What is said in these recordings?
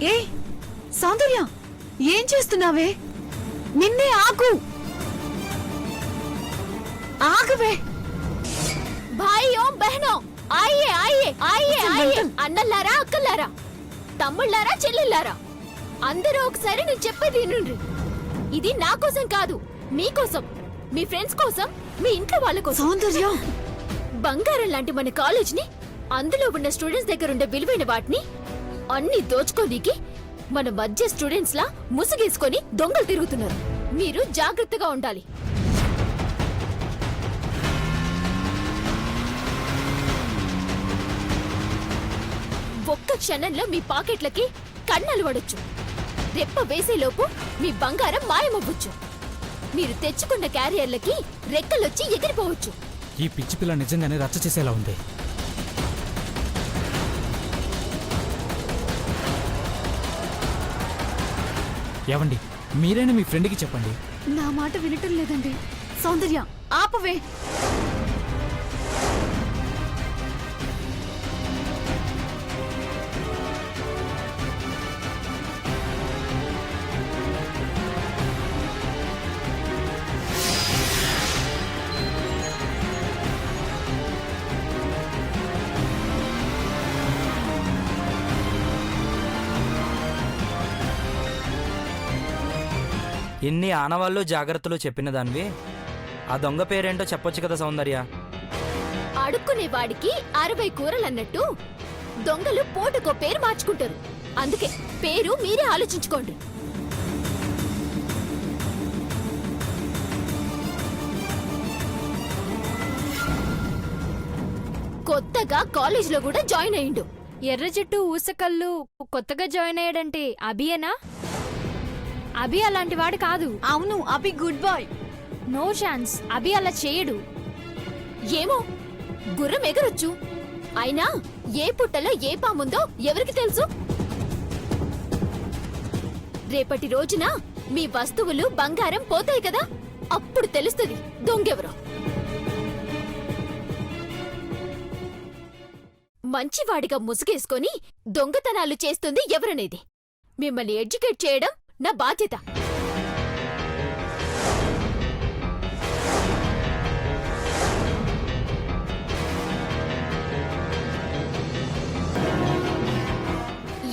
ఏ సౌందర్య, ఏం చేస్తున్నావే? నిన్నే ఆగు, ఆగవే. భాయ్యో బహనో, ఆయియే ఆయియే ఆయియే ఆయియే, అన్నల్లారా అక్కల్లారా, తమ్ముళ్ళారా చెల్లెల్లారా, అందరూ ఒకసారి నేను చెప్పేది వినండి. ఇది నా కోసం కాదు, మీకోసం, మీ ఫ్రెండ్స్ కోసం, మీ ఇంట్లో వాళ్ళ కోసం. సౌందర్య, బంగారం లాంటి మన కాలేజ్ ని, అందులో ఉన్న స్టూడెంట్స్ దగ్గర ఉండే విలువైన వాటిని అన్ని దోచుకోనీకి మన మధ్య స్టూడెంట్స్ లా ముసుగేసుకొని దొంగలు తిరుగుతున్నారు. మీరు జాగ్రత్తగా ఉండాలి. ఒక్క క్షణంలో మీ పాకెట్లకి కన్నలు పడొచ్చు. రెప్ప వేసేలోపు మీ బంగారం మాయమవ్వచ్చు. మీరు తెచ్చుకున్న క్యారియర్లకి రెక్కలొచ్చి ఎగిరిపోవచ్చు. ఈ పిచ్చి పిల్ల నిజంగానే రచ్చ చేసేలా ఉంది. ఏవండి, మీరైనా మీ ఫ్రెండ్కి చెప్పండి. నా మాట వినటం లేదండి. సౌందర్య, ఆపవే. ఎన్ని ఆనవాళ్ళు జాగ్రత్తలు చెప్పిన దానివి, ఆ దొంగ పేరేంటో చెప్పొచ్చు కదా సౌందర్య. అడుక్కునే వాడికి 60 కూరలన్నట్టు దొంగలు పూటకో పేరు మార్చుకుంటారు. అందుకే పేరు మీరే ఆలోచించుకోండి. కొత్తగా కాలేజీలో కూడా జాయిన్ అయ్యిండు. ఎర్ర జట్టు ఊసకల్లు కొత్తగా జాయిన్ అయ్యాడంటే అభియేనా? అభి అలాంటి వాడు కాదు. అవును, అభి గుడ్ బాయ్. నో ఛాన్స్, అభి అలా చేయడు. ఏమో, గుర్రం ఎగరొచ్చు. అయినా ఏ పుట్టలో ఏ పాముందో ఎవరికి తెలుసు? రేపటి రోజున మీ వస్తువులు బంగారం పోతాయి కదా, అప్పుడు తెలుస్తుంది దొంగెవరో. మంచివాడిగా ముసుగేసుకొని దొంగతనాలు చేస్తుంది ఎవరనేది మిమ్మల్ని ఎడ్యుకేట్ చేయడం నా బాధ్యత.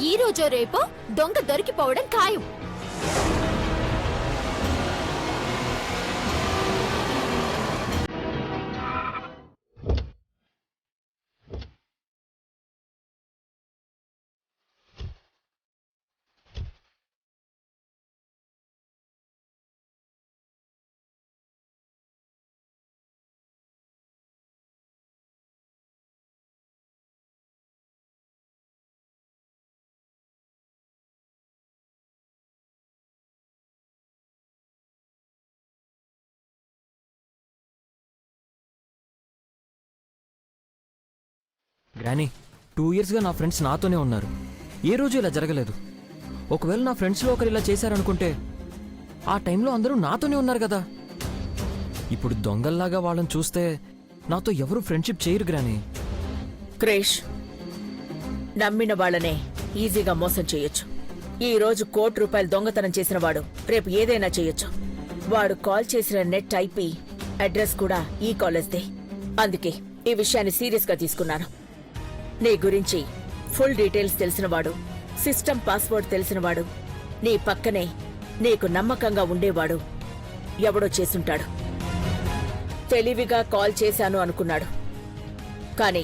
ఈ రోజో రేపో దొంగ దొరికిపోవడం ఖాయం. గ్రానీ, 2 ఇయర్స్గా నా ఫ్రెండ్స్ నాతోనే ఉన్నారు. ఏ రోజు ఇలా జరగలేదు. ఒకవేళ నా ఫ్రెండ్స్లో ఒకరు ఇలా చేశారనుకుంటే ఆ టైంలో అందరూ నాతోనే ఉన్నారు కదా. ఇప్పుడు దొంగల్లాగా వాళ్ళని చూస్తే నాతో ఎవరు ఫ్రెండ్షిప్ చేయరు గ్రానీ. క్రేష్, నమ్మిన వాళ్ళనే ఈజీగా మోసం చేయొచ్చు. ఈ రోజు ₹1,00,00,000 దొంగతనం చేసిన వాడు రేపు ఏదైనా చేయొచ్చు. వాడు కాల్ చేసిన నెట్ ఐపీ అడ్రస్ కూడా ఈ కాలేజ్దే. అందుకే ఈ విషయాన్ని సీరియస్ గా తీసుకున్నాను. నీ గురించి ఫుల్ డీటెయిల్స్ తెలిసినవాడు, సిస్టమ్ పాస్వర్డ్ తెలిసినవాడు, నీ పక్కనే నీకు నమ్మకంగా ఉండేవాడు ఎవడో చేసుంటాడు. తెలివిగా కాల్ చేశాను అనుకున్నాడు, కానీ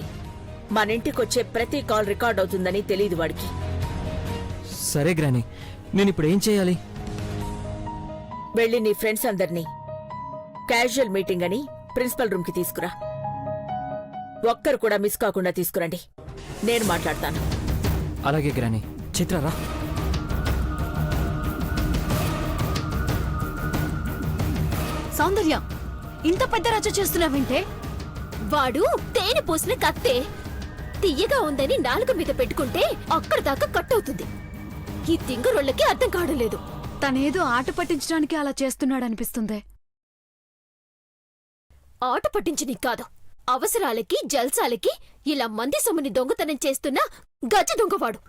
మనింటికొచ్చే ప్రతి కాల్ రికార్డ్ అవుతుందని తెలియదు వాడికి. సరే గ్రానీ, నేనిప్పుడు ఏం చేయాలి? వెళ్ళి నీ ఫ్రెండ్స్ అందర్నీ క్యాజువల్ మీటింగ్ అని ప్రిన్సిపల్ రూమ్ కి తీసుకురా. ఒక్కరు కూడా మిస్ కాకుండా తీసుకురండి. నేను మాట్లాడతాను. అలాగే గ్రానీ. చిత్రరా. సౌందర్య, ఇంత పెద్ద రచ్చ చేస్తున్నావంటే? వాడు తేనె పూసిన కత్తే. తియ్యగా ఉందని నాలుక మీద పెట్టుకుంటే అక్కడ దాకా కట్ అవుతుంది. ఈ తింగరోళ్ళకి అర్థం కావడం లేదు. తనేదో ఆట పట్టించడానికి అలా చేస్తున్నాడనిపిస్తుంది. ఆట పట్టించని కాదు, అవసరాలకి జల్సాలకి ఇలా మంది సొమ్ముని దొంగతనం చేస్తున్న గజ దొంగవాడు.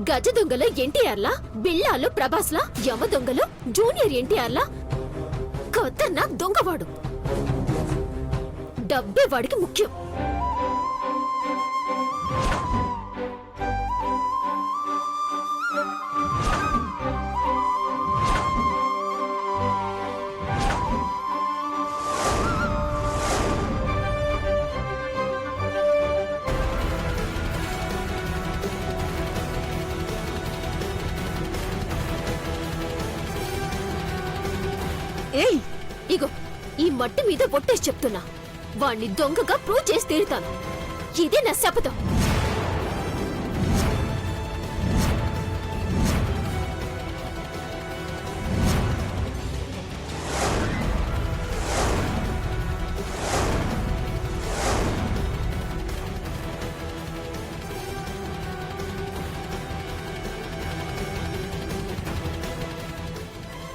గజ దొంగలో ఎన్టీఆర్లా, బిళ్ళాలో ప్రభాస్లా, యమ దొంగలో జూనియర్ ఎన్టీఆర్లా, ఖతర్నాక్ దొంగవాడు. డబ్బే వాడికి ముఖ్యం. ఏయ్ ఇగో ఈ మట్టి మీద ఒట్టేసి చెప్తున్నా, వాణ్ణి దొంగగా ప్రూవ్ చేసి తీరుతాను. ఇదే నా శపథం.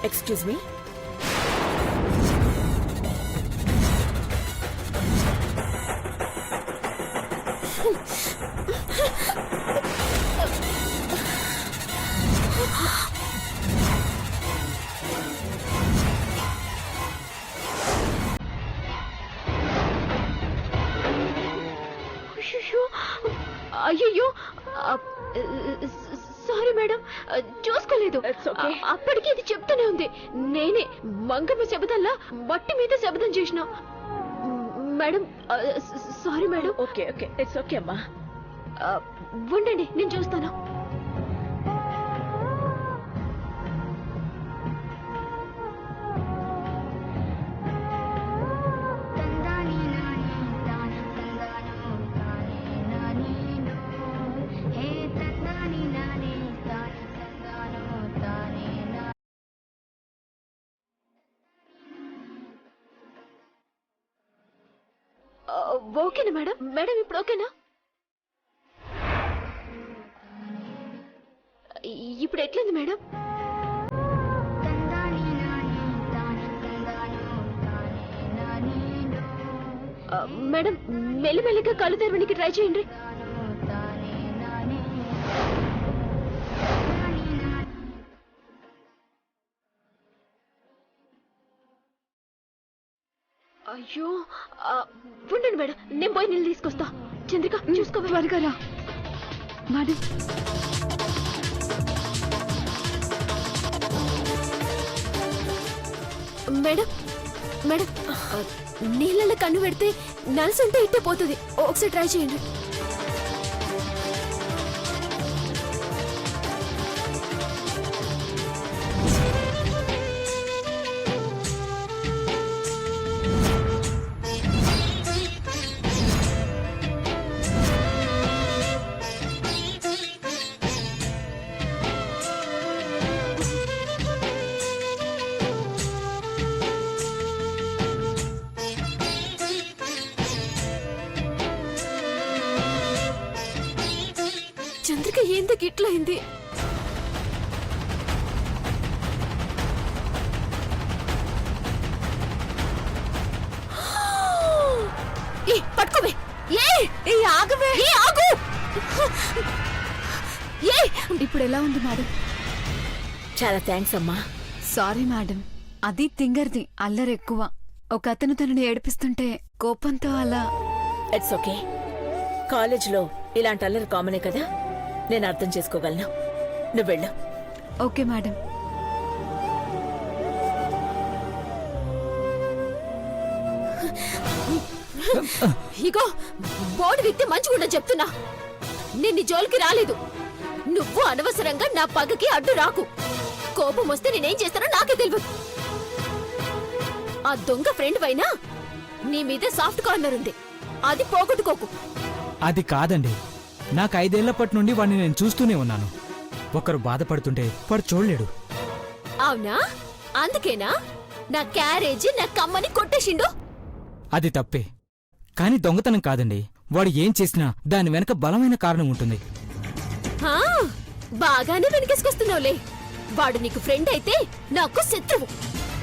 Excuse me. అయ్యో, సారీ మేడం, చూసుకోలేదు. It's okay. అప్పటికి ఇది చెప్తూనే ఉంది. నేనే మంగమ్మ శబదంలా మట్టి మీద శబదం చేసిన. Madam, sorry madam. Okay okay, it's okay అమ్మా. ఉండండి, నేను చూస్తాను. ఓకేనా మేడం? మేడం ఇప్పుడు ఓకేనా? ఇప్పుడు ఎట్లుంది మేడం? మేడం, మెల్లిమెల్లిగా కళ్ళు తెరవడానికి ట్రై చేయండి. అయ్యో, ఉండండి మేడం, నేను పోయి నీళ్ళు తీసుకొస్తా. చంద్రిక, చూసుకో. త్వరగా రా మేడం. మేడం మేడం, నీళ్ళలో కన్ను పెడితే నలుసుంటే ఇట్టే పోతుంది. ఒకసారి ట్రై చేయండి. చంద్రిక ఎందుకు ఇట్లయింది? పట్టుకోవే. ఆగవే, ఆగు. ఇప్పుడు ఎలా ఉంది మేడం? చాలా థ్యాంక్స్ అమ్మా. సారీ మేడం, అది తింగర్ది, అల్లరి ఎక్కువ. ఒక అతను తనని ఏడిపిస్తుంటే కోపంతో అలా. It's okay. కాలేజ్లో ఇలాంటి అల్లరి కామనే కదా, నేను అర్థం చేసుకోగలను. నువ్వు వెళ్ళు. Okay madam. ఇగో బోర్డు విత్తి మంచిగుండ చెప్తున్నా. నిన్ను జోలికి రాలేదు. నువ్వు అనవసరంగా నా పగకి అడ్డు రాకు. కోపం వస్తే నేనేం చేస్తానో నాకే తెలియదు. ఆ దొంగ ఫ్రెండ్ అయినా నీ మీద సాఫ్ట్ కార్నర్ ఉంది, అది పోగొట్టుకోకు. అది కాదండి, నాకు 5 ఏళ్లప్పటి నుండి వాడిని నేను చూస్తూనే ఉన్నాను. ఒకరు బాధపడుతుంటే వాడు చూడలేడు. అవునా? అందుకేనా నా క్యారేజీ నా కమ్మని కొట్టేసిండు? అది తప్పే, కానీ దొంగతనం కాదండి. వాడు ఏం చేసినా దాని వెనక బలమైన కారణం ఉంటుంది. ఆ, బాగానే వెనకేసుకొస్తున్నావులే. వాడు నీకు ఫ్రెండ్ అయితే నాకు శత్రువు,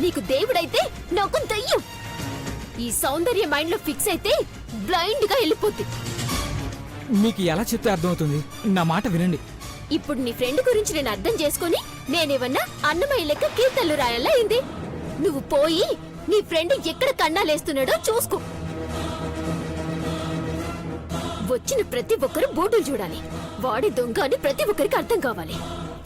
నీకు దేవుడైతే నాకు దయ్యం. ఈ సౌందర్య మైండ్ లో ఫిక్స్ అయితే బ్లైండ్ గా వెళ్ళిపోద్ది. మీకు ఎలా చెప్తే అర్థమవుతుంది? నా మాట వినండి. ఇప్పుడు నీ ఫ్రెండ్ గురించి నేను అర్థం చేసుకుని నేనేమన్నా అన్నమయ్య లెక్క కీర్తనలు రాయాలా అయింది. నువ్వు పోయి నీ ఫ్రెండ్ ఎక్కడ కన్నాలేస్తున్నాడో చూసుకో. వచ్చిన ప్రతి ఒక్కరు బోటులు చూడాలి. వాడి దొంగ అని ప్రతి ఒక్కరికి అర్థం కావాలి.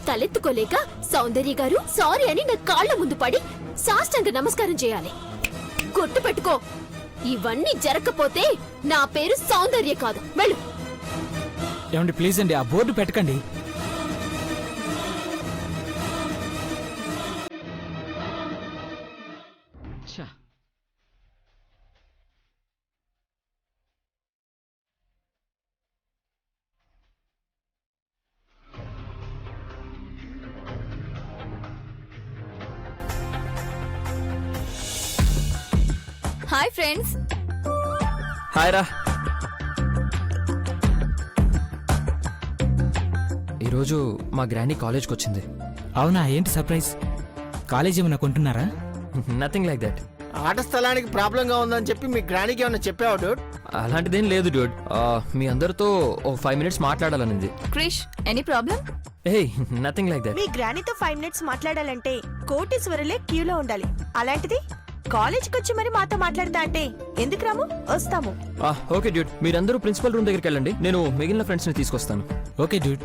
తలెత్తుకోలేక సౌందర్య గారు సారీ అని నా కాళ్ల ముందు పడి సాష్టాంగ నమస్కారం చేయాలి. గుర్తు పెట్టుకో, ఇవన్నీ జరగకపోతే నా పేరు సౌందర్య కాదు. వెళ్ళు. ఏమండి ప్లీజ్ అండి, ఆ బోర్డు పెట్టకండి. Hi friends. హాయ్ రా. ఈరోజు మా గ్రాండీ కాలేజ్కి వచ్చింది. అవునా, ఏంటి సర్ప్రైజ్? కాలేజ్ ఏమైనా కొంటున్నారా? Nothing like that. ఆట స్థలానికి ప్రాబ్లంగా ఉందని చెప్పి మీ గ్రాండ్కి ఏమైనా చెప్పావా డూడ్? అలాంటిదేం లేదు డ్యూడ్. మీ అందరితో ఒక 5 minutes మాట్లాడాలనింది. Krish, any problem? ఏ నథింగ్ లైక్ దట్. మీ గ్రానీతో 5 minutes మాట్లాడాలంటే కోటీశ్వరులే క్యూలో ఉండాలి. అలాంటిది కాలేజ్కి వచ్చి మరి మాతో మాట్లాడతా అంటే ఎందుకు రాము? వస్తాము. ఓకే డ్యూడ్, మీరందరూ ప్రిన్సిపల్ రూమ్ దగ్గరికి వెళ్ళండి. నేను మిగిలిన ఫ్రెండ్స్ని తీసుకొస్తాను. Okay dude.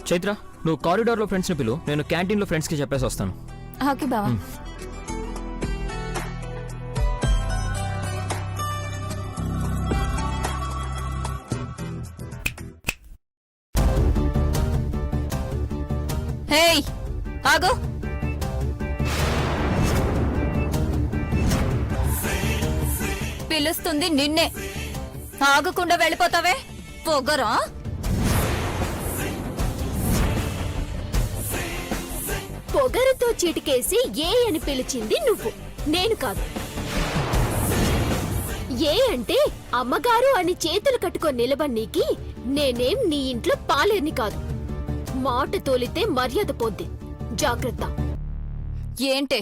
చైత్ర, నువ్వు కారిడార్లో ఫ్రెండ్స్ని పిలు, నేను క్యాంటీన్లో ఫ్రెండ్స్కి చెప్పేసి వస్తాను. ఓకే బావా. హేయ్, ఆగు. పిలుస్తుంది నిన్నే. ఆగకుండా వెళ్ళిపోతావే పొగరా? పొగరుతో చిటికేసి ఏ అని పిలిచింది నువ్వు, నేను కాదు. ఏ అంటే అమ్మగారు అని చేతులు కట్టుకొని నిలబడికి నేనేం నీ ఇంట్లో పాలేని కాదు. మాట తోలితే మర్యాద పోద్ది, జాగ్రత్త. ఏంటే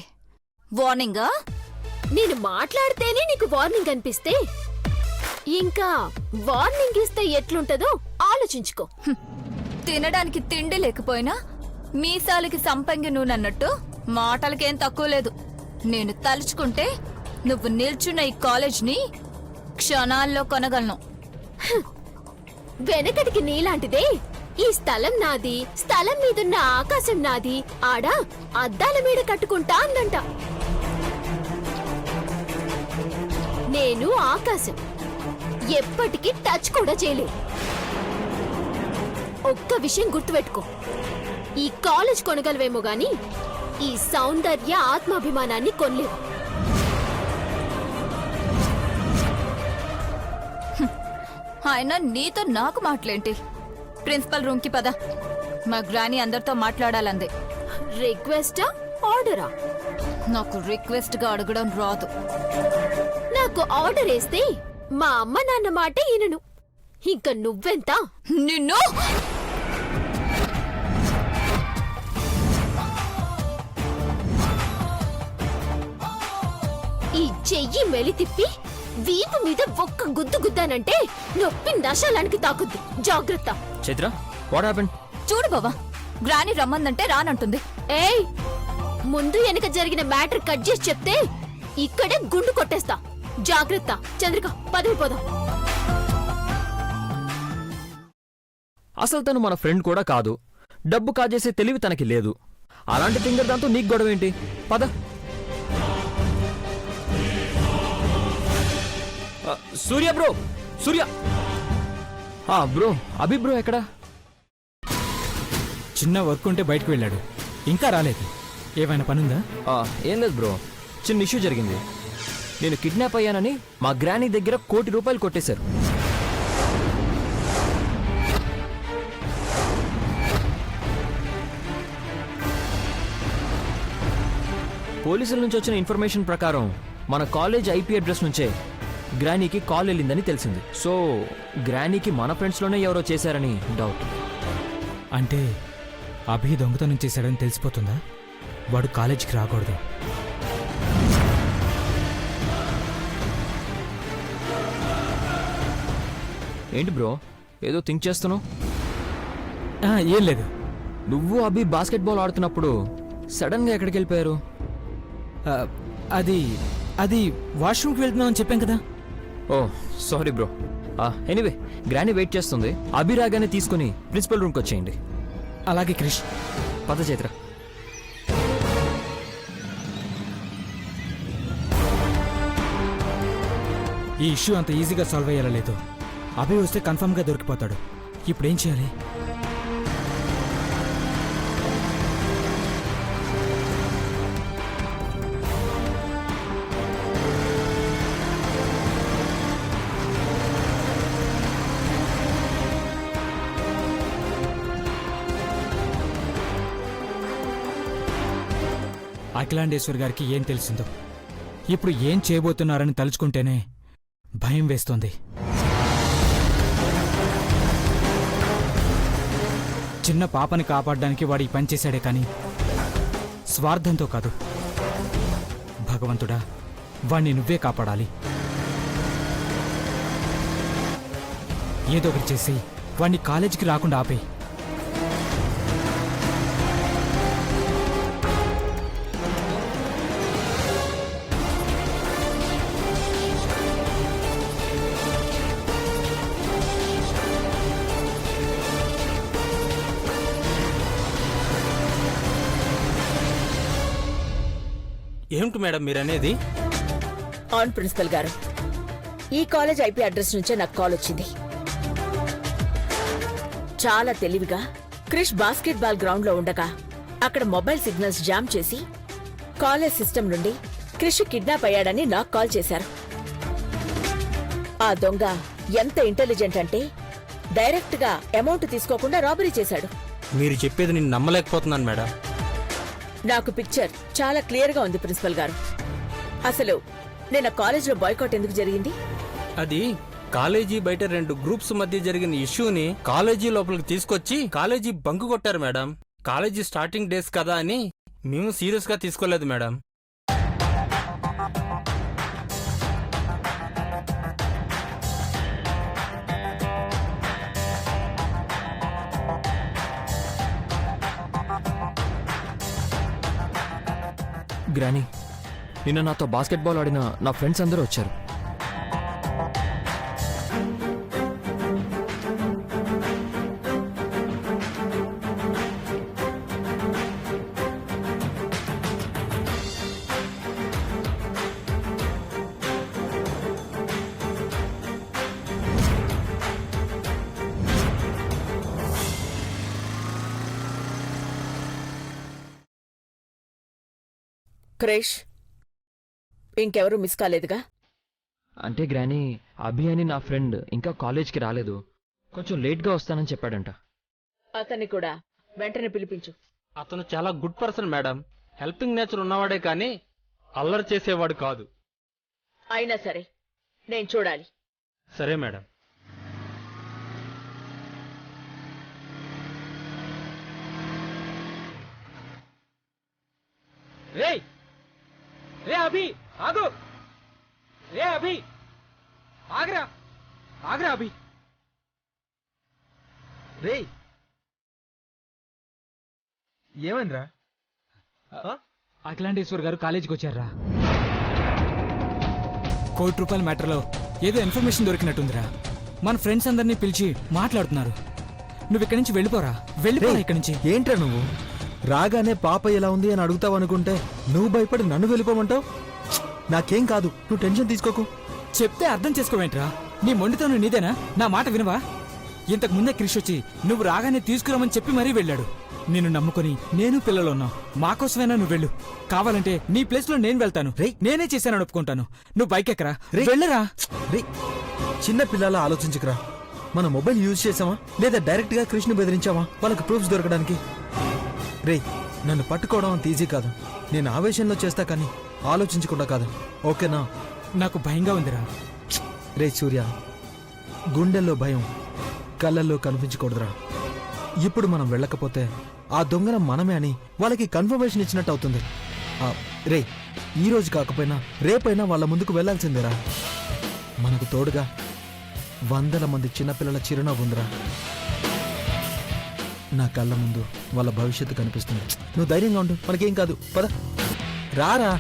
వార్నింగా? నేను మాట్లాడితేనే నీకు వార్నింగ్ అనిపిస్తే ఇంకా వార్నింగ్ ఇస్తే ఎట్లుంటదో ఆలోచించుకో. తినడానికి తిండి లేకపోయినా మీసాలకి సంపంగి నూనన్నట్టు మాటలకేం తక్కువ లేదు. నేను తలుచుకుంటే నువ్వు నిల్చున్న ఈ కాలేజ్ని క్షణాల్లో కొనగలను. వెనకటికి నీలాంటిదే ఈ స్థలం నాది, స్థలం మీదున్న ఆకాశం నాది, ఆడ అద్దాల మీద కట్టుకుంటా అందంట. నేను ఆకాశం ఎప్పటికీ టచ్ కూడా చేయలేదు. ఒక్క విషయం గుర్తుపెట్టుకో, ఈ కాలేజ్ కొనగలవేమో గాని ఈ సౌందర్య ఆత్మాభిమానాన్ని కొనలేవు. ఆయన నీతో నాకు మాటలేంటి? ప్రిన్సిపల్ రూమ్ కి పద, మా గ్రాని అందరితో మాట్లాడాలందే. రిక్వెస్టా ఆర్డరా? నాకు రిక్వెస్ట్ గా అడగడం రాదు. నాకు ఆర్డర్ వేస్తే మా అమ్మ నాన్న మాట ఈనను. ఇంక నువ్వెంత? నిన్ను ఈ చెయ్యి మెలి తిప్పి వీపు మీద ఒక్క గుద్దు గుద్దానంటే నొప్పి నశాలానికి తాకుద్ది, జాగ్రత్త. Chaitra, what happened? చూడు బావా, గ్రాని రమ్మందంటే రానంటుంది. ఏయ్, ముందు వెనక జరిగిన మ్యాటర్ కట్ చేసి చెప్తే ఇక్కడే గుండు కొట్టేస్తా, జాగ్రత్త. చంద్రిక, పదవి పోదాం. అసలు తను మన ఫ్రెండ్ కూడా కాదు. డబ్బు కాజేసే తెలివి తనకి లేదు. అలాంటి తింగర్ దాంతో నీకు గొడవ ఏంటి? పద. సూర్య బ్రో, సూర్య. బ్రో, అభి బ్రో ఎక్కడా? చిన్న వర్క్ ఉంటే బయటకు వెళ్ళాడు, ఇంకా రాలేదు. ఏమైనా పనుందా? ఏం లేదు బ్రో, చిన్న ఇష్యూ జరిగింది. నేను కిడ్నాప్ అయ్యానని మా గ్రానీ దగ్గర ₹1 కోటి కొట్టేశారు. పోలీసుల నుంచి వచ్చిన ఇన్ఫర్మేషన్ ప్రకారం మన కాలేజ్ ఐపీ అడ్రస్ నుంచే గ్రానీకి కాల్ వెళ్ళిందని తెలిసింది. సో గ్రానీకి మన ఫ్రెండ్స్లోనే ఎవరో చేశారని డౌట్. అంటే అభి దొంగతనం చేశాడని తెలిసిపోతుందా? వాడు కాలేజీకి రాకూడదు. ఏంటి బ్రో ఏదో థింక్ చేస్తున్నావు? ఏం లేదు. నువ్వు అభి బాస్కెట్బాల్ ఆడుతున్నప్పుడు సడన్గా ఎక్కడికి వెళ్ళిపోయారు? ఆ, అది అది వాష్రూమ్కి వెళ్తున్నామని చెప్పాం కదా. Oh sorry bro. Anyway granny wait చేస్తుంది. అభి రాగానే తీసుకుని ప్రిన్సిపల్ రూమ్కి వచ్చేయండి. అలాగే క్రిష్. పద చైత్ర. ఈ ఇష్యూ అంత ఈజీగా సాల్వ్ అయ్యేలా లేదు. అభి వస్తే కన్ఫర్మ్గా దొరికిపోతాడు. ఇప్పుడేం చేయాలి? అఖిలాండేశ్వర్ గారికి ఏం తెలిసిందో, ఇప్పుడు ఏం చేయబోతున్నారని తలుచుకుంటేనే భయం వేస్తోంది. చిన్న పాపని కాపాడడానికి వాడు ఈ పని చేశాడే కానీ స్వార్థంతో కాదు. భగవంతుడా, వాణ్ణి నువ్వే కాపాడాలి. ఏదో ఒకటి చేసి వాణ్ణి కాలేజీకి రాకుండా ఆపేయి. ఏమిటి మేడం మీరనేది? ఆన్ ప్రిన్సిపల్ గారు, ఈ కాలేజ్ ఐపీ అడ్రస్ నుంచే నాకు కాల్ వచ్చింది. చాలా తెలివిగా క్రిష్ బాస్కెట్బాల్ గ్రౌండ్ లో ఉండగా అక్కడ మొబైల్ సిగ్నల్స్ జామ్ చేసి కాలేజ్ సిస్టమ్ నుండి క్రిష్ కిడ్నాప్ అయ్యాడని నాకు కాల్ చేశారు. ఆ దొంగ ఎంత ఇంటెలిజెంట్ అంటే డైరెక్ట్ గా అమౌంట్ తీసుకోకుండా రాబరీ చేశాడు. మీరు చెప్పేది నేను నమ్మలేకపోతున్నాను మేడం. నాకు పిక్చర్ చాలా క్లియర్ గా ఉంది ప్రిన్సిపల్ గారు. అసలు నిన్న కాలేజీలో బాయ్కాట్ ఎందుకు జరిగింది? అది కాలేజీ బయట 2 గ్రూప్స్ మధ్య జరిగిన ఇష్యూని కాలేజీ లోపలికి తీసుకొచ్చి కాలేజీ బంకు కొట్టారు మేడం. కాలేజీ స్టార్టింగ్ డేస్ కదా అని మేము సీరియస్ గా తీసుకోలేదు మేడం. గ్రానీ, నిన్న నాతో బాస్కెట్బాల్ ఆడిన నా ఫ్రెండ్స్ అందరూ వచ్చారు. క్రిష్, ఇంకెవరూ మిస్ కాలేదుగా? అంటే గ్రానీ, అభి అని నా ఫ్రెండ్ ఇంకా కాలేజ్కి రాలేదు. కొంచెం లేట్గా వస్తానని చెప్పాడంట. అతన్ని కూడా వెంటనే పిలిపించు. అతను చాలా good person madam. Helping nature ఉన్నవాడే కానీ అల్లరి చేసేవాడు కాదు. అయినా సరే నేను చూడాలి. సరే మేడం. రేయ్ రే అభి, ఆగు! రే అభి, ఆగ్రా! ఆగ్రా అభి! రేయ్, ఏమైందిరా? అఖిలాండేశ్వర్ గారు కాలేజీకి వచ్చారా? ₹1,00,00,000 మ్యాటర్లో ఏదో ఇన్ఫర్మేషన్ దొరికినట్టుందిరా. మన ఫ్రెండ్స్ అందరినీ పిలిచి మాట్లాడుతున్నారు. నువ్వు ఇక్కడి నుంచి వెళ్ళిపోరా, వెళ్ళిపోరా ఇక్కడి నుంచి. ఏంట్రా నువ్వు? రాగానే పాప ఎలా ఉంది అని అడుగుతావు అనుకుంటే నువ్వు భయపడి నన్ను వెళ్ళిపోమంటావు? నాకేం కాదు, నువ్వు టెన్షన్ తీసుకోకు. చెప్తే అర్థం చేసుకోవేంట్రా? నీ మొండితనం నీదేనా? నా మాట వినవా? ఇంతకు ముందే క్రిష్ వచ్చి నువ్వు రాగానే తీసుకురామని చెప్పి మరీ వెళ్ళాడు. నిన్ను నమ్ముకొని నేను పిల్లలు ఉన్నావు. మాకోసమైనా నువ్వు వెళ్ళు. కావాలంటే నీ ప్లేస్ లో నేను వెళ్తాను. నేనే చేశానని ఒప్పుకుంటాను. నువ్వు బైక్ ఎక్కరా, వెళ్ళరా. రే, చిన్న పిల్లల ఆలోచించుకురా. మన మొబైల్ యూజ్ చేసావా లేదా డైరెక్ట్ గా కృష్ణ బెదిరించావా వాళ్ళకి ప్రూఫ్స్ దొరకడానికి? రే, నన్ను పట్టుకోవడం అంత ఈజీ కాదు. నేను ఆవేశంలో చేస్తా కానీ ఆలోచించకుండా కాదు, ఓకేనా? నాకు భయంగా ఉందిరా. రే సూర్య, గుండెల్లో భయం కళ్ళల్లో కనిపించకూడదురా. ఇప్పుడు మనం వెళ్ళకపోతే ఆ దొంగన మనమే అని వాళ్ళకి కన్ఫర్మేషన్ ఇచ్చినట్టు అవుతుంది. రే, ఈ రోజు కాకపోయినా రేపైనా వాళ్ళ ముందుకు వెళ్లాల్సిందేరా. మనకు తోడుగా వందల మంది చిన్నపిల్లల చిరునవ్వు ఉందిరా. నా కళ్ళ ముందు వాళ్ళ భవిష్యత్తు కనిపిస్తుంది. నువ్వు ధైర్యంగా ఉండు, మనకేం కాదు. పద రారా.